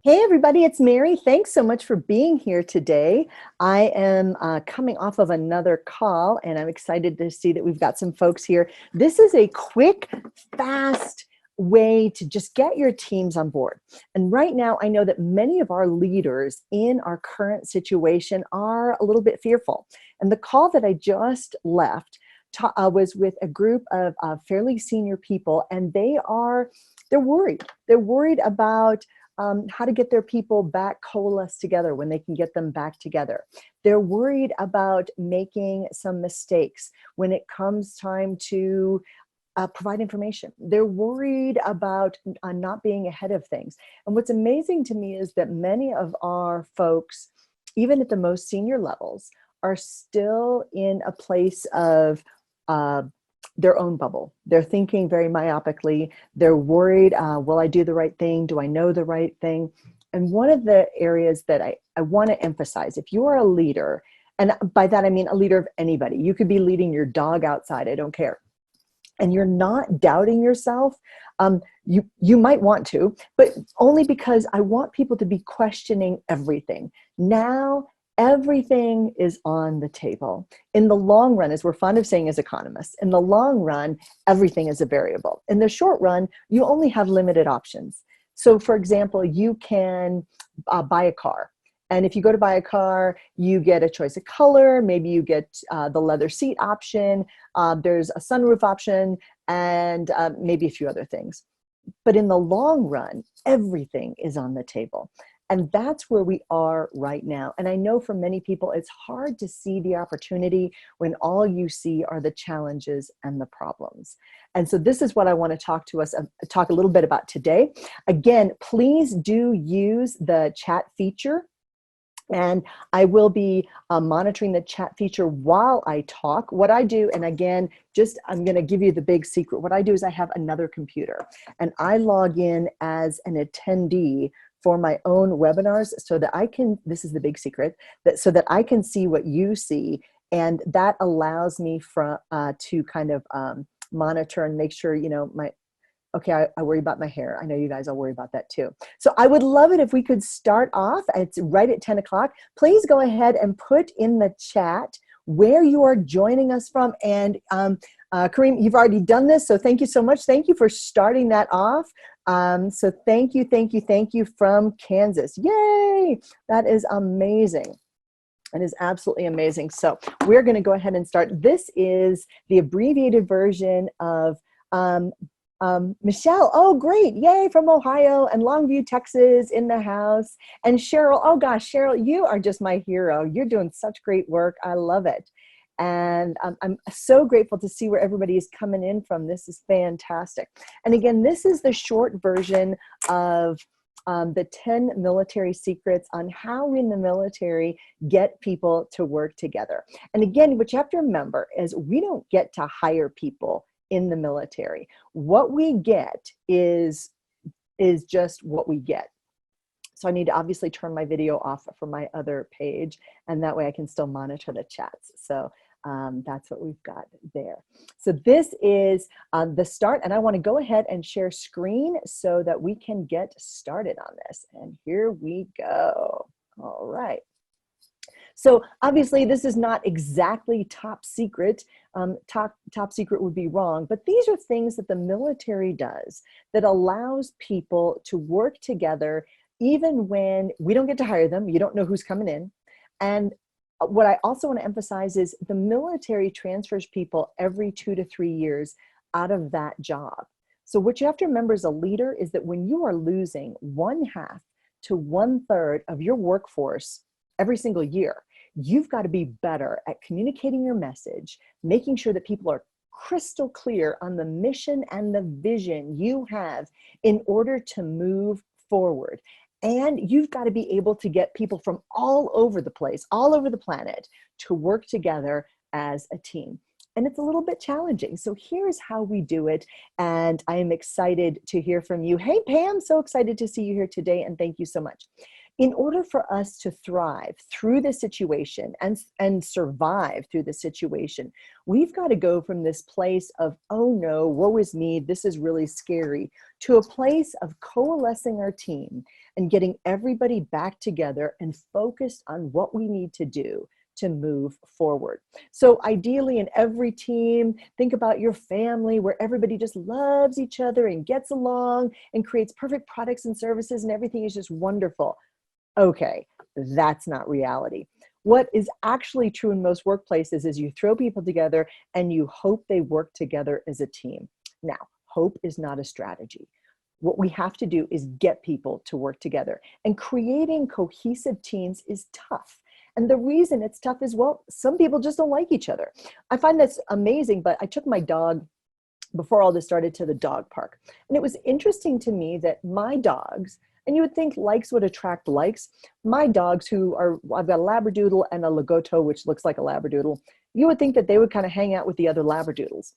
Hey everybody, it's Mary. Thanks so much for being here today. I am coming off of another call and I'm excited to see that we've got some folks here. This is a quick, fast way to just get your teams on board. And right now, I know that many of our leaders in our current situation are a little bit fearful. And the call that I just left was with a group of fairly senior people, and they're worried. They're worried about how to get their people back coalesced together when they can get them back together. They're worried about making some mistakes when it comes time to provide information. They're worried about not being ahead of things. And what's amazing to me is that many of our folks, even at the most senior levels, are still in a place of their own bubble. They're thinking very myopically. They're worried, will I do the right thing? Do I know the right thing? And one of the areas that I want to emphasize, if you are a leader, and by that I mean a leader of anybody, you could be leading your dog outside, I don't care, and you're not doubting yourself, you might want to, but only because I want people to be questioning everything. Now, everything is on the table. In the long run, as we're fond of saying as economists, in the long run, everything is a variable. In the short run, you only have limited options. So for example, you can buy a car. And if you go to buy a car, you get a choice of color, maybe you get the leather seat option, there's a sunroof option, and maybe a few other things. But in the long run, everything is on the table. And that's where we are right now. And I know for many people, it's hard to see the opportunity when all you see are the challenges and the problems. And so this is what I want to talk a little bit about today. Again, please do use the chat feature. And I will be monitoring the chat feature while I talk. What I do, and again, I'm going to give you the big secret. What I do is I have another computer and I log in as an attendee for my own webinars so that I can, this is the big secret, so that I can see what you see. And that allows me to kind of monitor and make sure, okay, I worry about my hair. I know you guys all worry about that too. So I would love it if we could start off. It's right at 10 o'clock. Please go ahead and put in the chat where you are joining us from. And Kareem, you've already done this, so thank you so much. Thank you for starting that off. So thank you from Kansas. Yay! That is amazing. It is absolutely amazing. So we're going to go ahead and start. This is the abbreviated version of Michelle, oh great, yay, from Ohio, and Longview, Texas in the house. And Cheryl, oh gosh, Cheryl, you are just my hero. You're doing such great work. I love it. And I'm so grateful to see where everybody is coming in from. This is fantastic. And again, this is the short version of the 10 military secrets on how we in the military get people to work together. And again, what you have to remember is we don't get to hire people in the military. What we get is just what we get. So I need to obviously turn my video off from my other page, and that way I can still monitor the chats. So that's what we've got there. So this is the start, and I want to go ahead and share screen so that we can get started on this. And here we go. All right. So obviously this is not exactly top secret. Top secret would be wrong, but these are things that the military does that allows people to work together even when we don't get to hire them. You don't know who's coming in. And what I also want to emphasize is the military transfers people every 2 to 3 years out of that job. So what you have to remember as a leader is that when you are losing 1/2 to 1/3 of your workforce every single year, you've got to be better at communicating your message, making sure that people are crystal clear on the mission and the vision you have in order to move forward. And you've got to be able to get people from all over the place, all over the planet, to work together as a team. And it's a little bit challenging. So here's how we do it. And I am excited to hear from you. Hey, Pam, so excited to see you here today. And thank you so much. In order for us to thrive through the situation and survive through the situation, we've got to go from this place of, oh no, woe is me, this is really scary, to a place of coalescing our team and getting everybody back together and focused on what we need to do to move forward. So ideally in every team, think about your family where everybody just loves each other and gets along and creates perfect products and services and everything is just wonderful. Okay, that's not reality. What is actually true in most workplaces is you throw people together and you hope they work together as a team. Now, hope is not a strategy. What we have to do is get people to work together. And creating cohesive teams is tough. And the reason it's tough is, well, some people just don't like each other. I find that's amazing, but I took my dog before all this started to the dog park. And it was interesting to me that my dogs, and you would think likes would attract likes. My dogs I've got a Labradoodle and a Lagotto, which looks like a Labradoodle. You would think that they would kind of hang out with the other Labradoodles.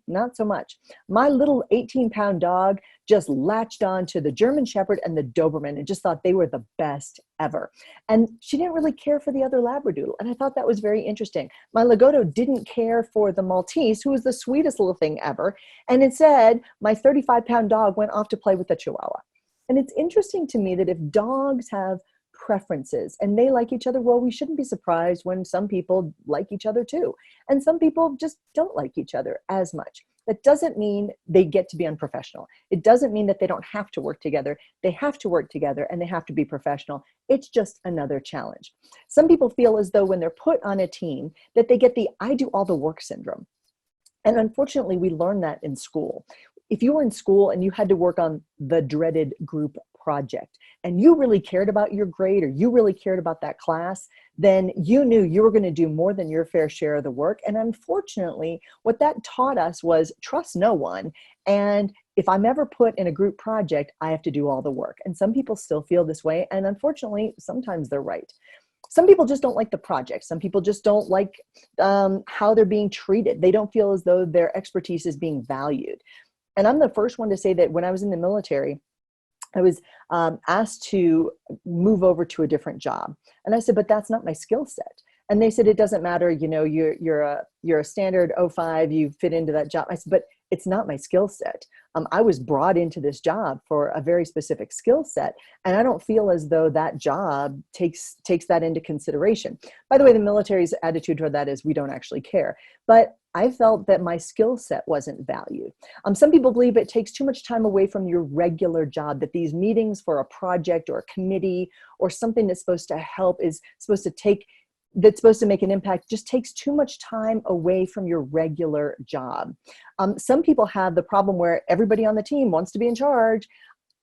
Not so much. My little 18-pound dog just latched on to the German Shepherd and the Doberman and just thought they were the best ever. And she didn't really care for the other Labradoodle. And I thought that was very interesting. My Lagotto didn't care for the Maltese, who was the sweetest little thing ever. And instead, my 35-pound dog went off to play with the Chihuahua. And it's interesting to me that if dogs have preferences and they like each other, well, we shouldn't be surprised when some people like each other too. And some people just don't like each other as much. That doesn't mean they get to be unprofessional. It doesn't mean that they don't have to work together. They have to work together and they have to be professional. It's just another challenge. Some people feel as though when they're put on a team that they get the I do all the work syndrome. And unfortunately, we learn that in school. If you were in school and you had to work on the dreaded group project and you really cared about your grade or you really cared about that class, then you knew you were going to do more than your fair share of the work. And unfortunately, what that taught us was trust no one. And if I'm ever put in a group project, I have to do all the work. And some people still feel this way. And unfortunately, sometimes they're right. Some people just don't like the project. Some people just don't like how they're being treated. They don't feel as though their expertise is being valued. And I'm the first one to say that when I was in the military, I was asked to move over to a different job. And I said, but that's not my skill set. And they said, it doesn't matter, you know, you're a standard 05, you fit into that job. I said, but it's not my skill set. I was brought into this job for a very specific skill set. And I don't feel as though that job takes that into consideration. By the way, the military's attitude toward that is we don't actually care. But I felt that my skill set wasn't valued. Some people believe it takes too much time away from your regular job, that these meetings for a project or a committee or something that's supposed to help that's supposed to make an impact just takes too much time away from your regular job. Some people have the problem where everybody on the team wants to be in charge.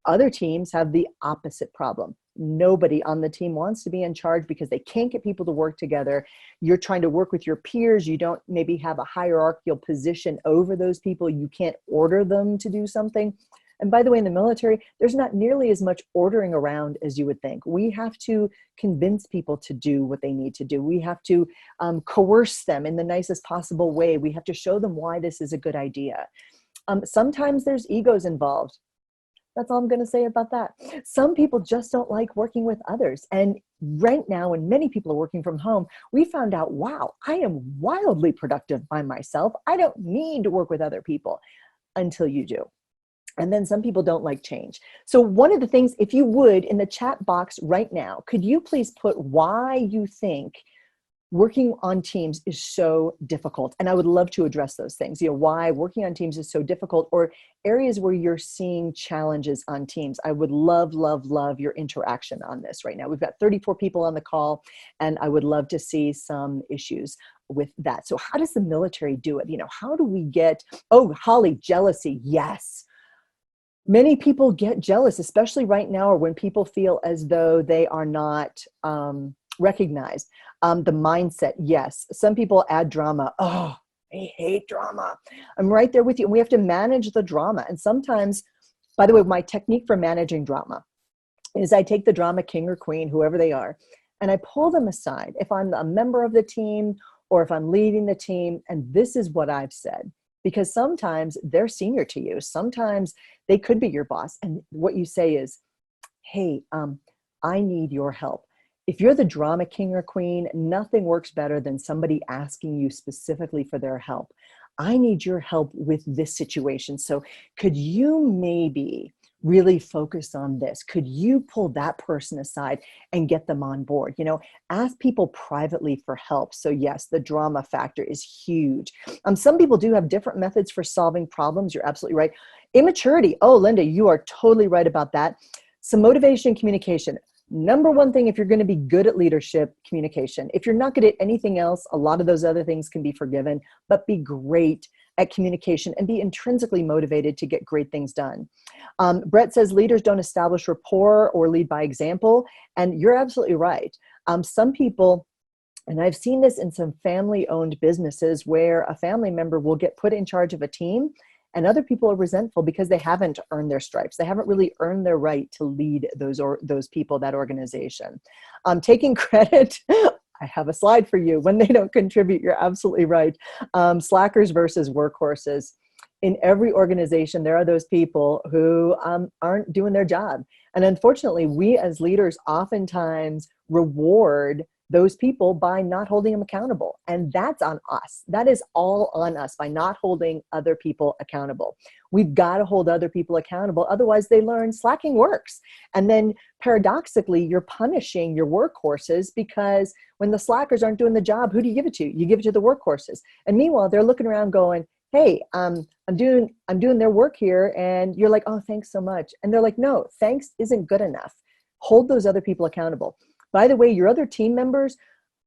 Other teams have the opposite problem. Nobody on the team wants to be in charge because they can't get people to work together. You're trying to work with your peers. You don't maybe have a hierarchical position over those people. You can't order them to do something. And by the way, in the military, there's not nearly as much ordering around as you would think. We have to convince people to do what they need to do. We have to coerce them in the nicest possible way. We have to show them why this is a good idea. Sometimes there's egos involved. That's all I'm going to say about that. Some people just don't like working with others. And right now, when many people are working from home, we found out, wow, I am wildly productive by myself. I don't need to work with other people until you do. And then some people don't like change. So one of the things, if you would, in the chat box right now, could you please put why you think working on teams is so difficult? And I would love to address those things, you know, why working on teams is so difficult, or areas where you're seeing challenges on teams. I would love, love, love your interaction on this right now. We've got 34 people on the call, and I would love to see some issues with that. So how does the military do it? You know, how do we get, oh, Holly, jealousy, yes. Many people get jealous, especially right now, or when people feel as though they are not recognized. The mindset, yes. Some people add drama. Oh, I hate drama. I'm right there with you. And we have to manage the drama. And sometimes, by the way, my technique for managing drama is I take the drama king or queen, whoever they are, and I pull them aside. If I'm a member of the team or if I'm leading the team, and this is what I've said. Because sometimes they're senior to you. Sometimes they could be your boss. And what you say is, hey, I need your help. If you're the drama king or queen, nothing works better than somebody asking you specifically for their help. I need your help with this situation. So could you maybe really focus on this? Could you pull that person aside and get them on board? Ask people privately for help. So yes, the drama factor is huge. Some people do have different methods for solving problems. You're absolutely right. Immaturity. Oh, Linda, you are totally right about that. Some motivation and communication. Number one thing, if you're going to be good at leadership, communication. If you're not good at anything else, a lot of those other things can be forgiven, but be great at communication and be intrinsically motivated to get great things done. Brett says leaders don't establish rapport or lead by example. And you're absolutely right. Some people, and I've seen this in some family-owned businesses where a family member will get put in charge of a team and other people are resentful because they haven't earned their stripes. They haven't really earned their right to lead those people, that organization. Taking credit, I have a slide for you. When they don't contribute, you're absolutely right. Slackers versus workhorses. In every organization, there are those people who aren't doing their job. And unfortunately, we as leaders oftentimes reward those people by not holding them accountable. And that's on us. That is all on us by not holding other people accountable. We've got to hold other people accountable. Otherwise, they learn slacking works. And then paradoxically, you're punishing your workhorses because when the slackers aren't doing the job, who do you give it to? You give it to the workhorses. And meanwhile, they're looking around going, hey, I'm doing their work here. And you're like, oh, thanks so much. And they're like, no, thanks isn't good enough. Hold those other people accountable. By the way, your other team members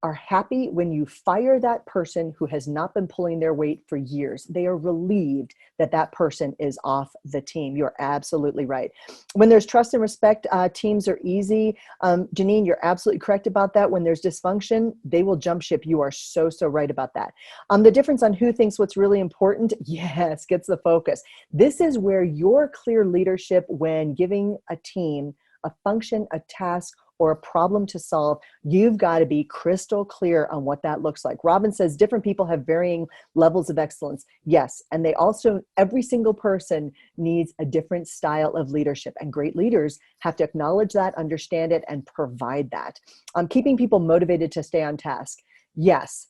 are happy when you fire that person who has not been pulling their weight for years. They are relieved that that person is off the team. You're absolutely right. When there's trust and respect, teams are easy. Janine, you're absolutely correct about that. When there's dysfunction, they will jump ship. You are so right about that. The difference on who thinks what's really important, yes, gets the focus. This is where your clear leadership when giving a team a function, a task, or a problem to solve, you've got to be crystal clear on what that looks like. Robin says different people have varying levels of excellence. Yes, and they also, every single person needs a different style of leadership, and great leaders have to acknowledge that, understand it, and provide that. Keeping people motivated to stay on task. Yes.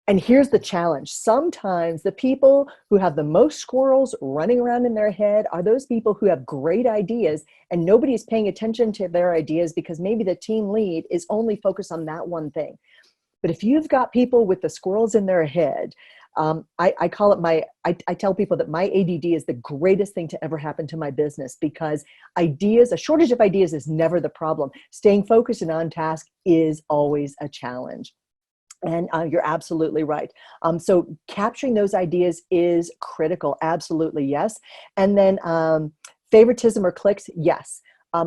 And here's the challenge. Sometimes the people who have the most squirrels running around in their head are those people who have great ideas and nobody's paying attention to their ideas because maybe the team lead is only focused on that one thing. But if you've got people with the squirrels in their head, I call it I tell people that my ADD is the greatest thing to ever happen to my business because ideas, a shortage of ideas is never the problem. Staying focused and on task is always a challenge. And you're absolutely right. So capturing those ideas is critical. Absolutely, yes. And then favoritism or cliques, yes.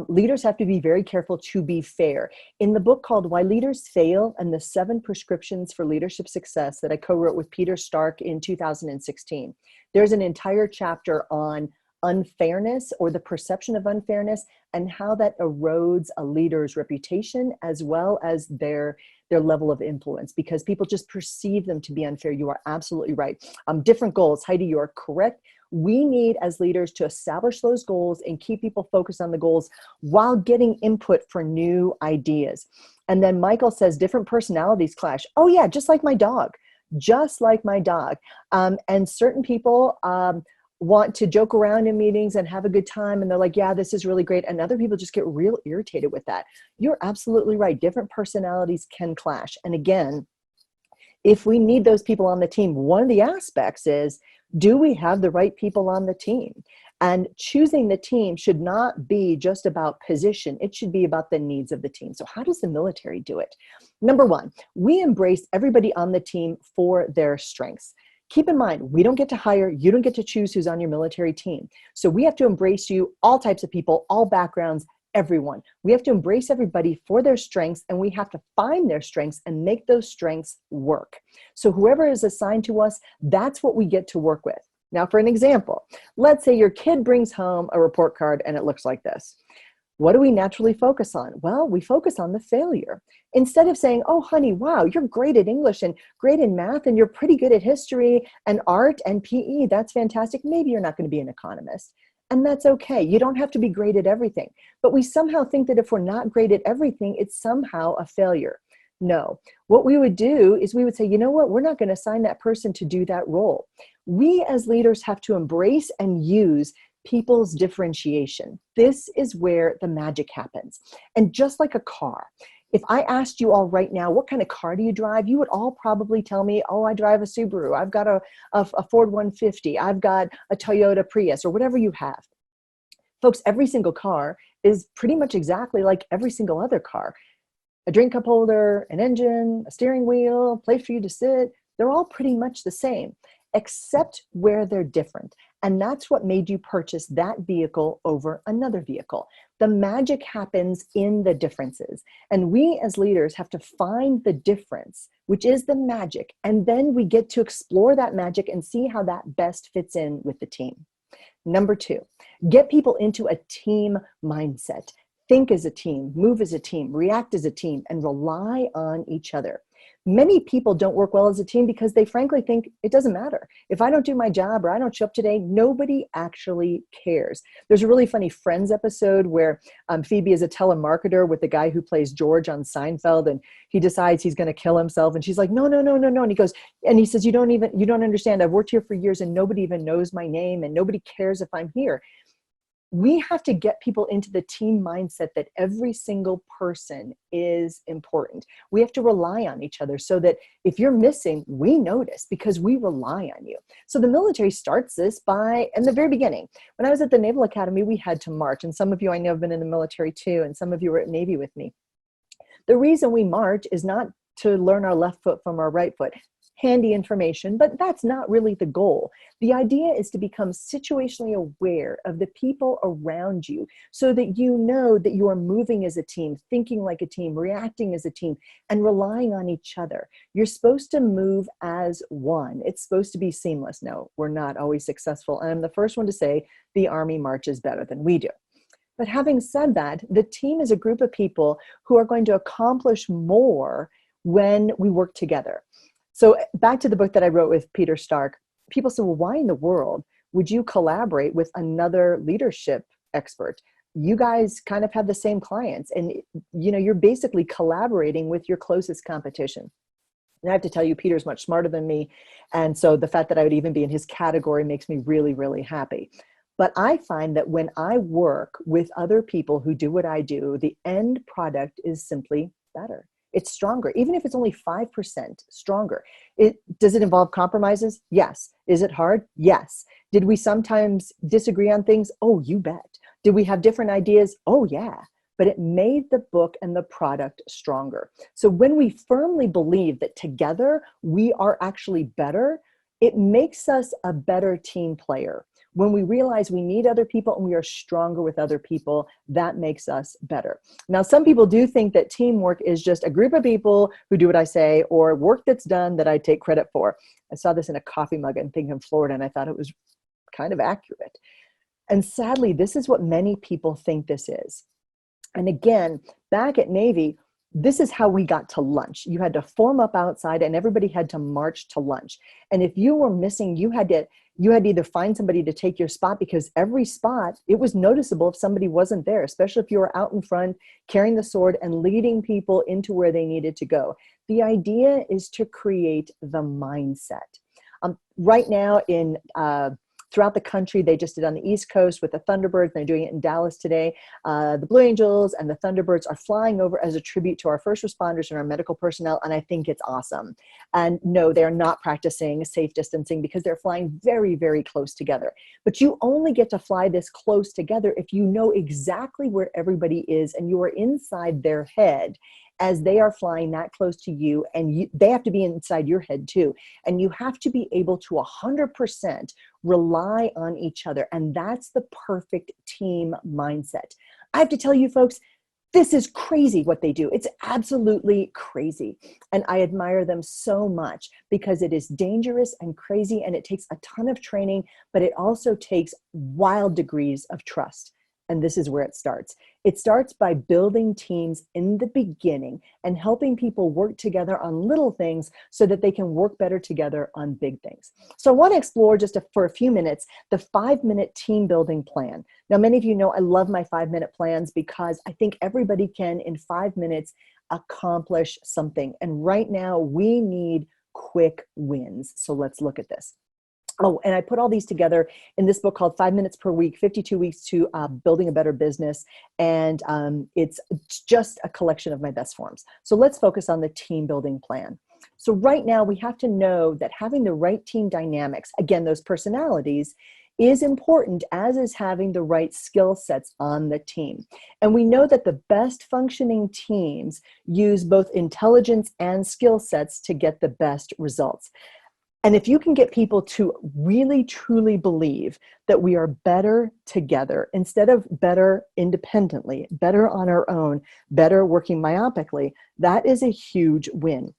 Leaders have to be very careful to be fair. In the book called Why Leaders Fail and the 7 Prescriptions for Leadership Success that I co-wrote with Peter Stark in 2016, there's an entire chapter on unfairness or the perception of unfairness and how that erodes a leader's reputation as well as their level of influence because people just perceive them to be unfair. You are absolutely right. Different goals. Heidi, you are correct. We need as leaders to establish those goals and keep people focused on the goals while getting input for new ideas. And then Michael says different personalities clash. Oh yeah, just like my dog. Just like my dog. And certain people want to joke around in meetings and have a good time. And they're like, yeah, this is really great. And other people just get real irritated with that. You're absolutely right. Different personalities can clash. And again, if we need those people on the team, one of the aspects is, do we have the right people on the team? And choosing the team should not be just about position. It should be about the needs of the team. So how does the military do it? Number one, we embrace everybody on the team for their strengths. Keep in mind, we don't get to hire, you don't get to choose who's on your military team. So we have to embrace you, all types of people, all backgrounds, everyone. We have to embrace everybody for their strengths, and we have to find their strengths and make those strengths work. So whoever is assigned to us, that's what we get to work with. Now, for an example, let's say your kid brings home a report card and it looks like this. What do we naturally focus on? Well, we focus on the failure. Instead of saying, oh, honey, wow, you're great at English and great in math and you're pretty good at history and art and PE, that's fantastic. Maybe you're not going to be an economist. And that's okay. You don't have to be great at everything. But we somehow think that if we're not great at everything, it's somehow a failure. No. What we would do is we would say, you know what? We're not going to assign that person to do that role. We as leaders have to embrace and use people's differentiation. This is where the magic happens. And just like a car, if I asked you all right now, what kind of car do you drive? You would all probably tell me, oh, I drive a Subaru. I've got a Ford 150. I've got a Toyota Prius, or whatever you have. Folks, every single car is pretty much exactly like every single other car. A drink cup holder, an engine, a steering wheel, a place for you to sit. They're all pretty much the same, except where they're different. And that's what made you purchase that vehicle over another vehicle. The magic happens in the differences. And we as leaders have to find the difference, which is the magic. And then we get to explore that magic and see how that best fits in with the team. Number 2, get people into a team mindset. Think as a team, move as a team, react as a team, and rely on each other. Many people don't work well as a team because they frankly think it doesn't matter. If I don't do my job or I don't show up today, nobody actually cares. There's a really funny Friends episode where Phoebe is a telemarketer with the guy who plays George on Seinfeld, and he decides he's going to kill himself. And she's like, no, no, no, no, no. And he says, you don't understand. I've worked here for years and nobody even knows my name and nobody cares if I'm here. We have to get people into the team mindset that every single person is important. We have to rely on each other so that if you're missing, we notice because we rely on you. So the military starts this in the very beginning. When I was at the Naval Academy, we had to march. And some of you I know have been in the military too, and some of you were at Navy with me. The reason we march is not to learn our left foot from our right foot. Handy information, but that's not really the goal. The idea is to become situationally aware of the people around you so that you know that you are moving as a team, thinking like a team, reacting as a team, and relying on each other. You're supposed to move as one. It's supposed to be seamless. No, we're not always successful. And I'm the first one to say the Army marches better than we do. But having said that, the team is a group of people who are going to accomplish more when we work together. So back to the book that I wrote with Peter Stark, people say, well, why in the world would you collaborate with another leadership expert? You guys kind of have the same clients and you're basically collaborating with your closest competition. And I have to tell you, Peter's much smarter than me. And so the fact that I would even be in his category makes me really, really happy. But I find that when I work with other people who do what I do, the end product is simply better. It's stronger, even if it's only 5% stronger. Does it involve compromises? Yes. Is it hard? Yes. Did we sometimes disagree on things? Oh, you bet. Did we have different ideas? Oh, yeah. But it made the book and the product stronger. So when we firmly believe that together we are actually better, it makes us a better team player. When we realize we need other people and we are stronger with other people, that makes us better. Now, some people do think that teamwork is just a group of people who do what I say or work that's done that I take credit for. I saw this in a coffee mug in Thington, Florida, and I thought it was kind of accurate. And sadly, this is what many people think this is. And again, back at Navy, this is how we got to lunch. You had to form up outside and everybody had to march to lunch. And if you were missing, you had to either find somebody to take your spot, because every spot, it was noticeable if somebody wasn't there, especially if you were out in front carrying the sword and leading people into where they needed to go. The idea is to create the mindset. Right now throughout the country, they just did on the East Coast with the Thunderbirds, and they're doing it in Dallas today. The Blue Angels and the Thunderbirds are flying over as a tribute to our first responders and our medical personnel, and I think it's awesome. And no, they're not practicing safe distancing because they're flying very, very close together. But you only get to fly this close together if you know exactly where everybody is and you are inside their head as they are flying that close to you, and they have to be inside your head too. And you have to be able to 100% rely on each other. And that's the perfect team mindset. I have to tell you folks, this is crazy what they do. It's absolutely crazy. And I admire them so much because it is dangerous and crazy and it takes a ton of training, but it also takes wild degrees of trust. And this is where it starts. It starts by building teams in the beginning and helping people work together on little things so that they can work better together on big things. So I want to explore for a few minutes the 5-minute team building plan. Now, many of you know I love my 5-minute plans because I think everybody can, in 5 minutes, accomplish something. And right now we need quick wins. So let's look at this. Oh, and I put all these together in this book called 5 Minutes Per Week, 52 Weeks to Building a Better Business. And it's just a collection of my best forms. So let's focus on the team building plan. So right now we have to know that having the right team dynamics, again, those personalities, is important, as is having the right skill sets on the team. And we know that the best functioning teams use both intelligence and skill sets to get the best results. And if you can get people to really, truly believe that we are better together instead of better independently, better on our own, better working myopically, that is a huge win.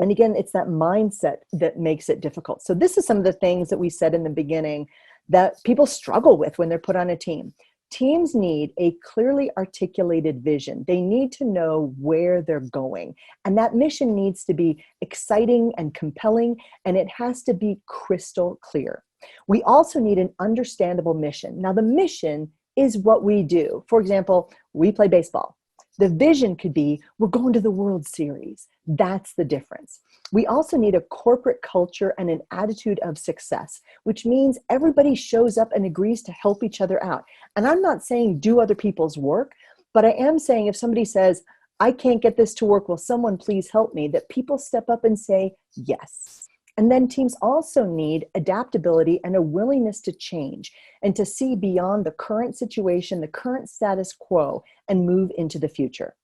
And again, it's that mindset that makes it difficult. So this is some of the things that we said in the beginning that people struggle with when they're put on a team. Teams need a clearly articulated vision. They need to know where they're going. And that mission needs to be exciting and compelling, and it has to be crystal clear. We also need an understandable mission. Now, the mission is what we do. For example, we play baseball. The vision could be, we're going to the World Series. That's the difference. We also need a corporate culture and an attitude of success, which means everybody shows up and agrees to help each other out. And I'm not saying do other people's work, but I am saying if somebody says, I can't get this to work, will someone please help me? That people step up and say yes. And then teams also need adaptability and a willingness to change and to see beyond the current situation, the current status quo, and move into the future.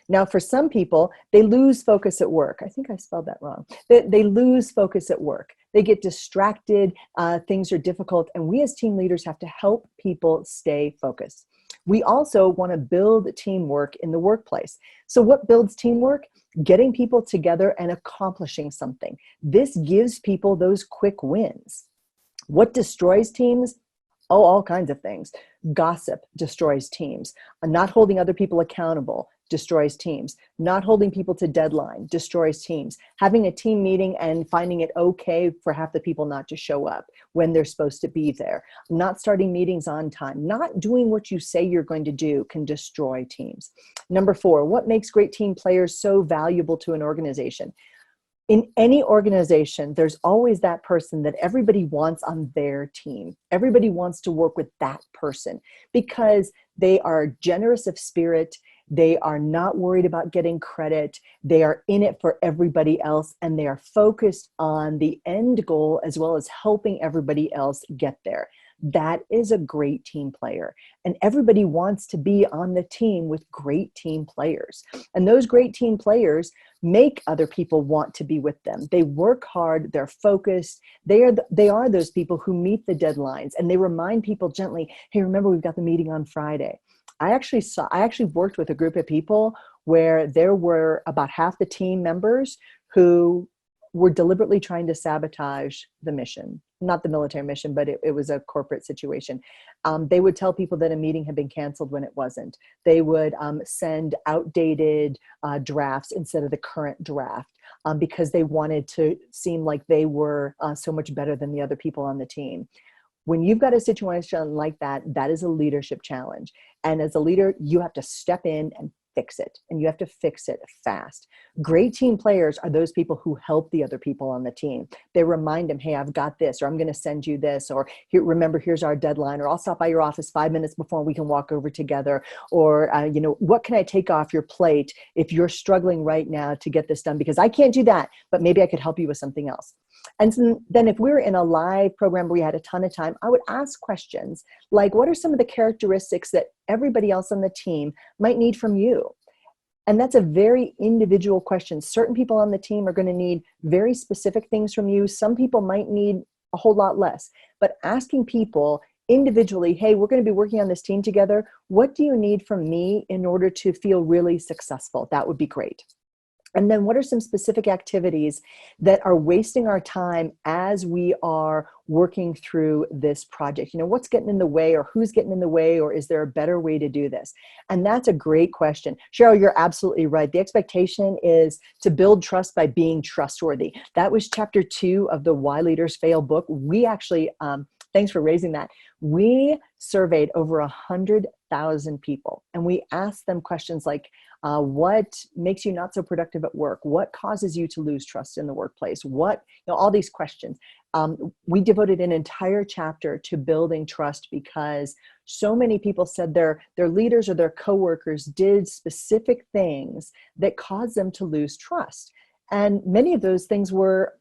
Now, for some people, they lose focus at work. I think I spelled that wrong. They lose focus at work. They get distracted, things are difficult, and we as team leaders have to help people stay focused. We also want to build teamwork in the workplace. So what builds teamwork? Getting people together and accomplishing something. This gives people those quick wins. What destroys teams? Oh, all kinds of things. Gossip destroys teams. Not holding other people accountable destroys teams. Not holding people to deadline destroys teams. Having a team meeting and finding it okay for half the people not to show up when they're supposed to be there. Not starting meetings on time. Not doing what you say you're going to do can destroy teams. Number 4, what makes great team players so valuable to an organization? In any organization, there's always that person that everybody wants on their team. Everybody wants to work with that person because they are generous of spirit. They are not worried about getting credit. They are in it for everybody else, and they are focused on the end goal as well as helping everybody else get there. That is a great team player. And everybody wants to be on the team with great team players. And those great team players make other people want to be with them. They work hard, they're focused. They are those people who meet the deadlines, and they remind people gently, hey, remember we've got the meeting on Friday. I actually worked with a group of people where there were about half the team members who were deliberately trying to sabotage the mission, not the military mission, but it was a corporate situation. They would tell people that a meeting had been canceled when it wasn't. They would send outdated drafts instead of the current draft because they wanted to seem like they were so much better than the other people on the team. When you've got a situation like that, that is a leadership challenge. And as a leader, you have to step in and fix it, and you have to fix it fast. Great team players are those people who help the other people on the team. They remind them, hey, I've got this, or I'm going to send you this, or here, remember, here's our deadline, or I'll stop by your office 5 minutes before we can walk over together, or, what can I take off your plate if you're struggling right now to get this done? Because I can't do that, but maybe I could help you with something else. And so then if we were in a live program where we had a ton of time, I would ask questions like, what are some of the characteristics that everybody else on the team might need from you? And that's a very individual question. Certain people on the team are going to need very specific things from you. Some people might need a whole lot less. But asking people individually, hey, we're going to be working on this team together. What do you need from me in order to feel really successful? That would be great. And then what are some specific activities that are wasting our time as we are working through this project? You know, what's getting in the way, or who's getting in the way, or is there a better way to do this? And that's a great question. Cheryl, you're absolutely right. The expectation is to build trust by being trustworthy. That was chapter 2 of the Why Leaders Fail book. We actually, thanks for raising that. We surveyed over 100,000 people, and we asked them questions like, what makes you not so productive at work? What causes you to lose trust in the workplace? What, you know, all these questions. We devoted an entire chapter to building trust because so many people said their leaders or their coworkers did specific things that caused them to lose trust. And many of those things were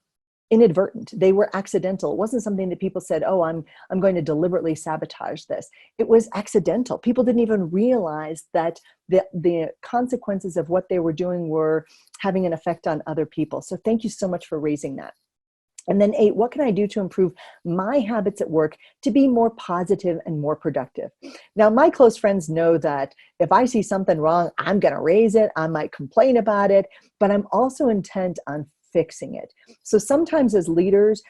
inadvertent. They were accidental. It wasn't something that people said, oh, I'm going to deliberately sabotage this. It was accidental. People didn't even realize that the consequences of what they were doing were having an effect on other people. So thank you so much for raising that. And then 8, what can I do to improve my habits at work to be more positive and more productive? Now, my close friends know that if I see something wrong, I'm going to raise it. I might complain about it, but I'm also intent on fixing it. So sometimes as leaders,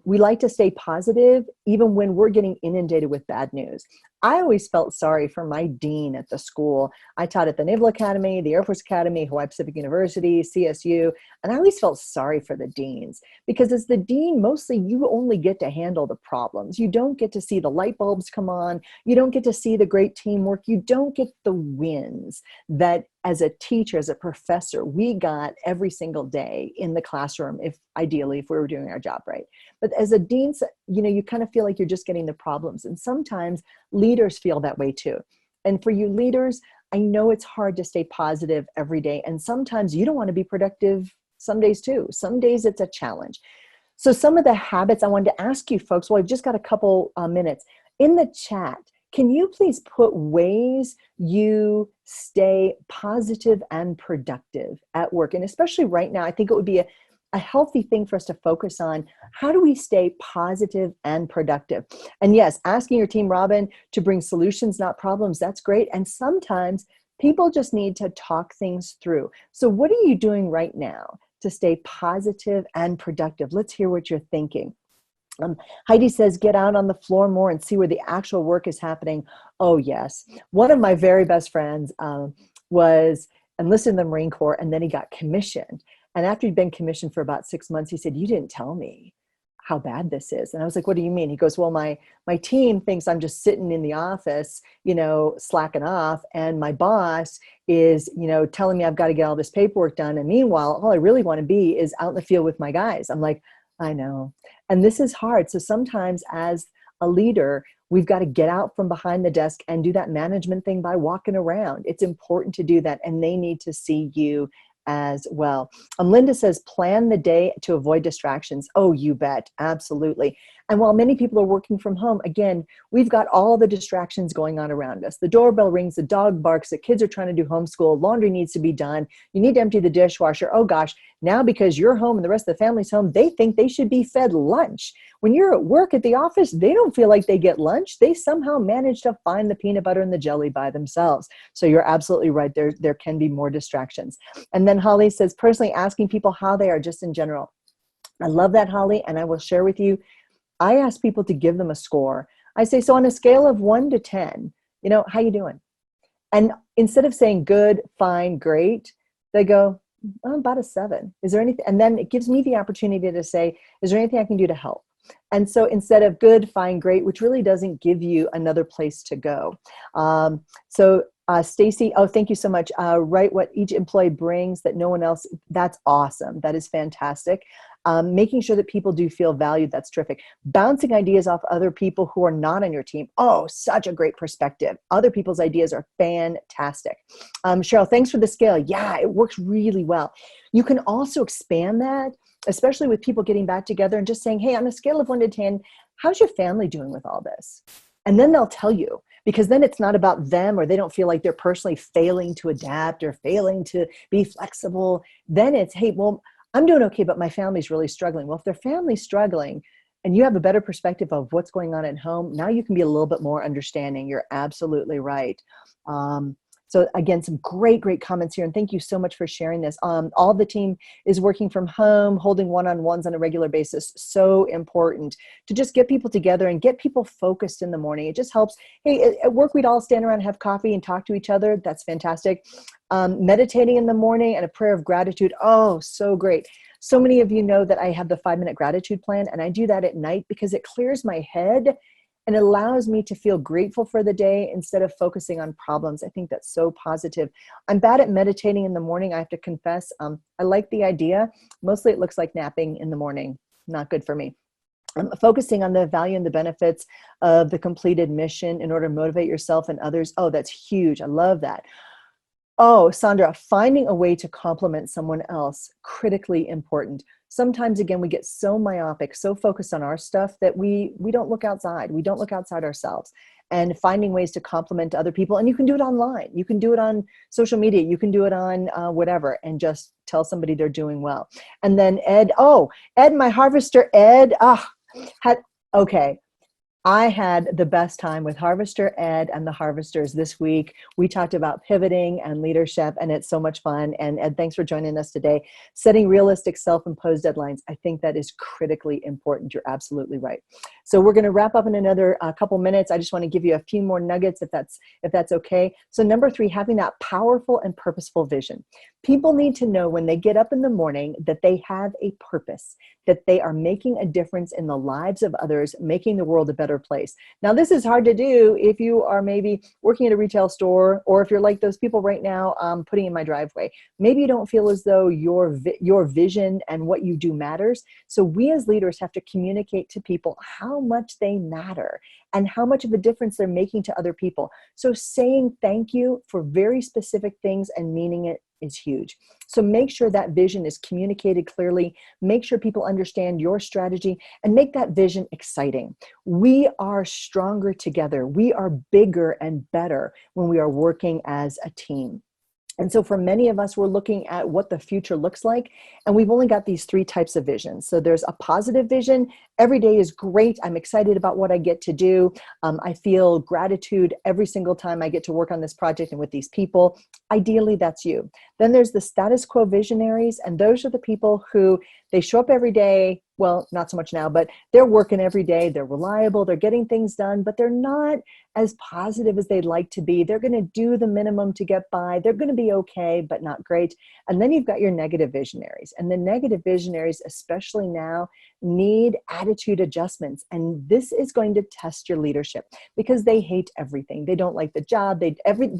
we like to stay positive even when we're getting inundated with bad news. I always felt sorry for my dean at the school. I taught at the Naval Academy, the Air Force Academy, Hawaii Pacific University, CSU, and I always felt sorry for the deans because as the dean, mostly you only get to handle the problems. You don't get to see the light bulbs come on. You don't get to see the great teamwork. You don't get the wins that as a teacher, as a professor, we got every single day in the classroom, if ideally, if we were doing our job right. But as a dean, you know, you kind of feel like you're just getting the problems. And sometimes leaders feel that way too. And for you leaders, I know it's hard to stay positive every day. And sometimes you don't want to be productive some days too. Some days it's a challenge. So some of the habits I wanted to ask you folks, well, I've just got a couple minutes. In the chat, can you please put ways you stay positive and productive at work? And especially right now, I think it would be a healthy thing for us to focus on. How do we stay positive and productive? And yes, asking your team, Robin, to bring solutions, not problems, that's great. And sometimes people just need to talk things through. So what are you doing right now to stay positive and productive? Let's hear what you're thinking. Heidi says, get out on the floor more and see where the actual work is happening. Oh, yes. One of my very best friends was enlisted in the Marine Corps, and then he got commissioned. And after he'd been commissioned for about 6 months, he said, you didn't tell me how bad this is. And I was like, what do you mean? He goes, well, my team thinks I'm just sitting in the office, you know, slacking off. And my boss is, you know, telling me I've got to get all this paperwork done. And meanwhile, all I really want to be is out in the field with my guys. I'm like, I know. And this is hard. So sometimes as a leader, we've got to get out from behind the desk and do that management thing by walking around. It's important to do that. And they need to see you as well. Linda says, plan the day to avoid distractions. Oh, you bet. Absolutely. And while many people are working from home, again, we've got all the distractions going on around us. The doorbell rings, the dog barks, the kids are trying to do homeschool, laundry needs to be done. You need to empty the dishwasher. Oh gosh, now because you're home and the rest of the family's home, they think they should be fed lunch. When you're at work at the office, they don't feel like they get lunch. They somehow manage to find the peanut butter and the jelly by themselves. So you're absolutely right. There can be more distractions. And then Holly says, personally asking people how they are just in general. I love that, Holly. And I will share with you, I ask people to give them a score. I say, so on a scale of 1 to 10, you know, how you doing? And instead of saying good, fine, great, they go, oh, about a 7. Is there anything? And then it gives me the opportunity to say, is there anything I can do to help? And so instead of good, fine, great, which really doesn't give you another place to go. Stacy, oh, thank you so much. Write what each employee brings that no one else, that's awesome. That is fantastic. Making sure that people do feel valued, that's terrific. Bouncing ideas off other people who are not on your team. Oh, such a great perspective. Other people's ideas are fantastic. Cheryl, thanks for the scale. Yeah, it works really well. You can also expand that, especially with people getting back together and just saying, hey, on a scale of 1 to 10, how's your family doing with all this? And then they'll tell you, because then it's not about them, or they don't feel like they're personally failing to adapt or failing to be flexible. Then it's, hey, well, I'm doing okay, but my family's really struggling. Well, if their family's struggling and you have a better perspective of what's going on at home, now you can be a little bit more understanding. You're absolutely right. So again, some great, great comments here. And thank you so much for sharing this. All the team is working from home, holding one-on-ones on a regular basis. So important to just get people together and get people focused in the morning. It just helps. Hey, at work, we'd all stand around and have coffee and talk to each other. That's fantastic. Meditating in the morning and a prayer of gratitude. Oh, so great. So many of you know that I have the 5-minute gratitude plan, and I do that at night because it clears my head and allows me to feel grateful for the day instead of focusing on problems. I think that's so positive. I'm bad at meditating in the morning, I have to confess. I like the idea. Mostly it looks like napping in the morning. Not good for me. I'm focusing on the value and the benefits of the completed mission in order to motivate yourself and others. Oh, that's huge. I love that. Oh, Sandra, finding a way to compliment someone else, critically important. Sometimes, again, we get so myopic, so focused on our stuff that we don't look outside. We don't look outside ourselves. And finding ways to compliment other people. And you can do it online. You can do it on social media. You can do it on whatever, and just tell somebody they're doing well. And then Ed, Ed, my harvester, Ed, okay. I had the best time with Harvester Ed and the Harvesters this week. We talked about pivoting and leadership, and it's so much fun. And Ed, thanks for joining us today. Setting realistic self-imposed deadlines. I think that is critically important. You're absolutely right. So we're going to wrap up in another couple minutes. I just want to give you a few more nuggets if that's okay. So number 3, having that powerful and purposeful vision. People need to know when they get up in the morning that they have a purpose, that they are making a difference in the lives of others, making the world a better place. Now, this is hard to do if you are maybe working at a retail store, or if you're like those people right now putting in my driveway. Maybe you don't feel as though your vision and what you do matters. So we as leaders have to communicate to people how much they matter and how much of a difference they're making to other people. So saying thank you for very specific things and meaning it is huge. So make sure that vision is communicated clearly. Make sure people understand your strategy and make that vision exciting. We are stronger together. We are bigger and better when we are working as a team. And so for many of us, we're looking at what the future looks like, and we've only got these 3 types of visions. So there's a positive vision. Every day is great. I'm excited about what I get to do. I feel gratitude every single time I get to work on this project and with these people. Ideally, that's you. Then there's the status quo visionaries, and those are the people who they show up every day. Well, not so much now, but they're working every day. They're reliable. They're getting things done, but they're not as positive as they'd like to be. They're going to do the minimum to get by. They're going to be okay, but not great. And then you've got your negative visionaries. And the negative visionaries, especially now, need attitude adjustments. And this is going to test your leadership because they hate everything. They don't like the job. They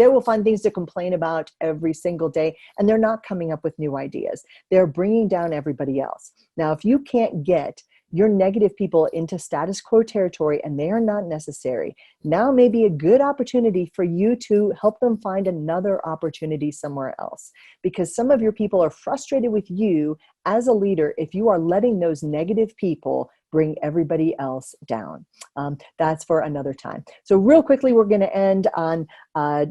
will find things to complain about every single day, and they're not coming up with new ideas. They're bringing down everybody else. Now, if you can't get your negative people into status quo territory and they are not necessary, now may be a good opportunity for you to help them find another opportunity somewhere else. Because some of your people are frustrated with you as a leader if you are letting those negative people bring everybody else down. That's for another time. So real quickly, we're going to end on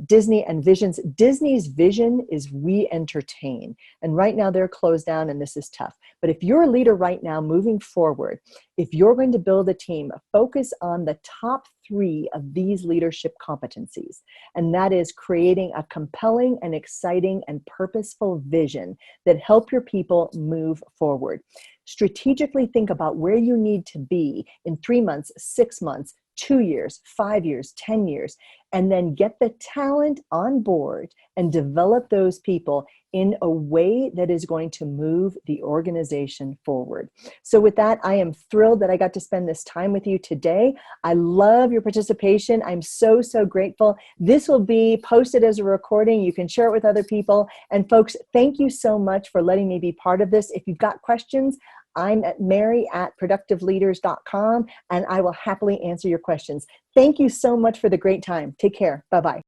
Disney and visions. Disney's vision is we entertain. And right now they're closed down and this is tough. But if you're a leader right now moving forward, if you're going to build a team, focus on the top 3 of these leadership competencies. And that is creating a compelling and exciting and purposeful vision that help your people move forward. Strategically think about where you need to be in 3 months, 6 months, 2 years, 5 years, 10 years, and then get the talent on board and develop those people in a way that is going to move the organization forward. So with that, I am thrilled that I got to spend this time with you today. I love your participation. I'm so, so grateful. This will be posted as a recording. You can share it with other people. And folks, thank you so much for letting me be part of this. If you've got questions, I'm at mary@productiveleaders.com, and I will happily answer your questions. Thank you so much for the great time. Take care. Bye-bye.